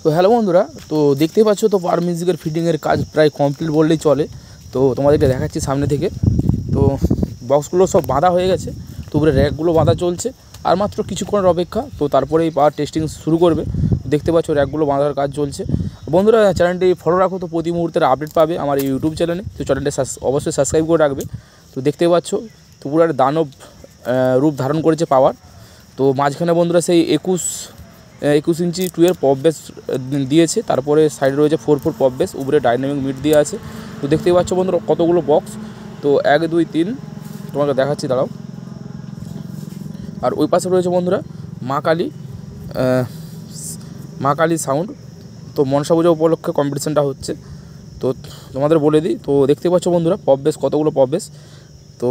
তো হ্যালো বন্ধুরা, তো দেখতেই পাচ্ছ তো পাওয়ার মিউজিকের ফিটিংয়ের কাজ প্রায় কমপ্লিট বললেই চলে। তো তোমাদেরকে দেখাচ্ছি সামনে থেকে। তো বক্সগুলো সব বাঁধা হয়ে গেছে, তো উপরে র্যাকগুলো বাঁধা চলছে, আর মাত্র কিছুক্ষণের অপেক্ষা, তো তারপরেই পাওয়ার টেস্টিং শুরু করবে। দেখতে পাচ্ছ র্যাকগুলো বাঁধার কাজ চলছে। বন্ধুরা চ্যানেলটি ফলো রাখো, তো প্রতি মুহূর্তের আপডেট পাবে আমার এই ইউটিউব চ্যানেলে। তো চ্যানেলটি অবশ্যই সাবস্ক্রাইব করে রাখবে। তো দেখতে পাচ্ছ তো পুরো একটা দানব রূপ ধারণ করেছে পাওয়ার। তো মাঝখানে বন্ধুরা সেই 21 ইঞ্চি 2 পপ বেস দিয়েছে, তারপরে সাইডে রয়েছে 4 পপ বেস, উপরে ডাইনামিক মিড দেওয়া আছে। তো দেখতেই পাচ্ছ বন্ধুরা কতগুলো বক্স। তো 1 2 3 তোমাকে দেখাচ্ছি, দাঁড়াও। আর ওই পাশে রয়েছে বন্ধুরা মা কালী সাউন্ড। তো মনসা পূজা উপলক্ষে কম্পিটিশানটা হচ্ছে, তো তোমাদের বলে দিই। তো দেখতে পাচ্ছ বন্ধুরা পপ বেস, কতগুলো পপ বেস। তো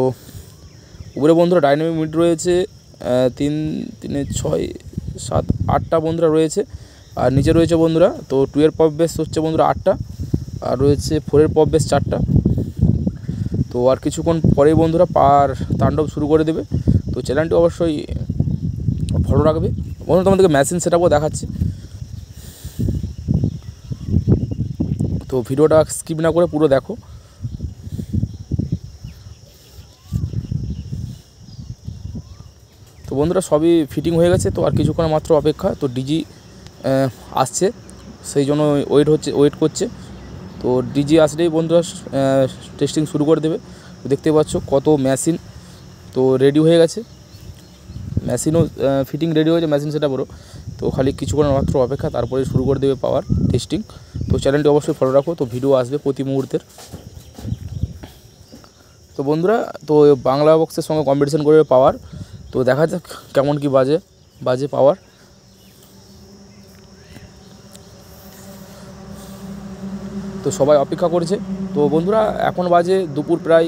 উপরে বন্ধুরা ডাইনামিক মিড রয়েছে 3 3 6 7 8টা বন্ধুরা রয়েছে। আর নিচে রয়েছে বন্ধুরা তো 2 পপ বেস হচ্ছে বন্ধুরা 8টা, আর রয়েছে 4 পপ বেস 4টা। তো আর কিছুক্ষণ পরেই বন্ধুরা পাওয়ার তাণ্ডব শুরু করে দেবে। তো চ্যানেলটি অবশ্যই ফলো রাখবে। বন্ধুরা তোমাদেরকে মেশিন সেটআপও দেখাচ্ছি, তো ভিডিওটা স্কিপ না করে পুরো দেখো। তো বন্ধুরা সবই ফিটিং হয়ে গেছে, তো আর কিছুক্ষণ মাত্র অপেক্ষা। তো ডিজি আসছে, সেই জন্য ওয়েট করছে। তো ডিজি আসলেই বন্ধুরা টেস্টিং শুরু করে দেবে। তো দেখতে পাচ্ছ কত মেশিন তো রেডি হয়ে গেছে, মেশিনও ফিটিং রেডি হয়েছে, মেশিন সেটা বড়ো। তো খালি কিছুক্ষণ মাত্র অপেক্ষা, তারপরে শুরু করে দেবে পাওয়ার টেস্টিং। তো চ্যানেলটি অবশ্যই ফলো রাখো, তো ভিডিও আসবে প্রতি মুহূর্তের। তো বন্ধুরা তো বাংলা বক্সের সঙ্গে কম্পিটিশন করবে পাওয়ার। তো দেখা যাক কেমন কি বাজে পাওয়ার। তো সবাই অপেক্ষা করছে। তো বন্ধুরা এখন বাজে দুপুর প্রায়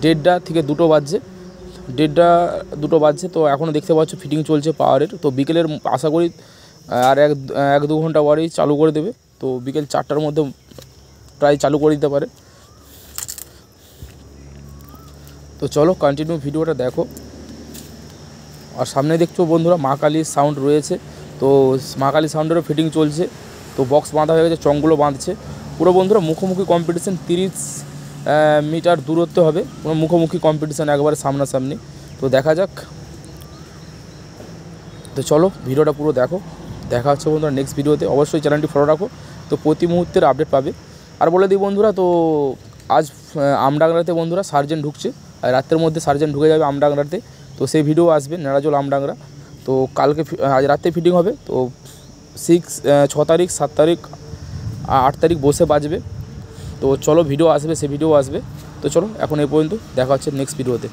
1:30 থেকে 2 বাজছে, 1:30 বাজছে। তো এখনও দেখতে পাচ্ছ ফিটিং চলছে পাওয়ারের। তো বিকেলের আশা করি আর 1-2 ঘন্টা পরেই চালু করে দেবে। তো বিকেল 4টার মধ্যে প্রায় চালু করে দিতে পারে। তো চলো কন্টিনিউ ভিডিওটা দেখো। আর সামনে দেখছো বন্ধুরা মা কালী সাউন্ড রয়েছে, তো মা কালী সাউন্ডেরও ফিটিং চলছে। তো বক্স বাঁধা হয়ে গেছে, চংগুলো বাঁধছে পুরো। বন্ধুরা মুখোমুখি কম্পিটিশান, 30 মিটার দূরত্ব হবে, পুরো মুখোমুখি কম্পিটিশান, একবারে সামনাসামনি। তো দেখা যাক। তো চলো ভিডিওটা পুরো দেখো। দেখা হচ্ছে বন্ধুরা নেক্সট ভিডিওতে। অবশ্যই চ্যানেলটি ফলো রাখো, তো প্রতি মুহূর্তের আপডেট পাবে। আর বলে দিই বন্ধুরা, তো আজ আমডাংরাতে বন্ধুরা সার্জেন্ট ঢুকছে, আর রাতের মধ্যে সার্জেন্ট ঢুকে যাবে আমডাংরাতে। তো সেই ভিডিও আসবে নেড়াজোল আমডাংরা। তো কালকে আজ রাতে ফিটিং হবে। তো 6 তারিখ 7 তারিখ 8 তারিখ বসে বাজবে। তো চলো ভিডিও আসবে, সে ভিডিও আসবে। তো চলো এখন এই পর্যন্ত, দেখা হচ্ছে নেক্সট ভিডিওতে।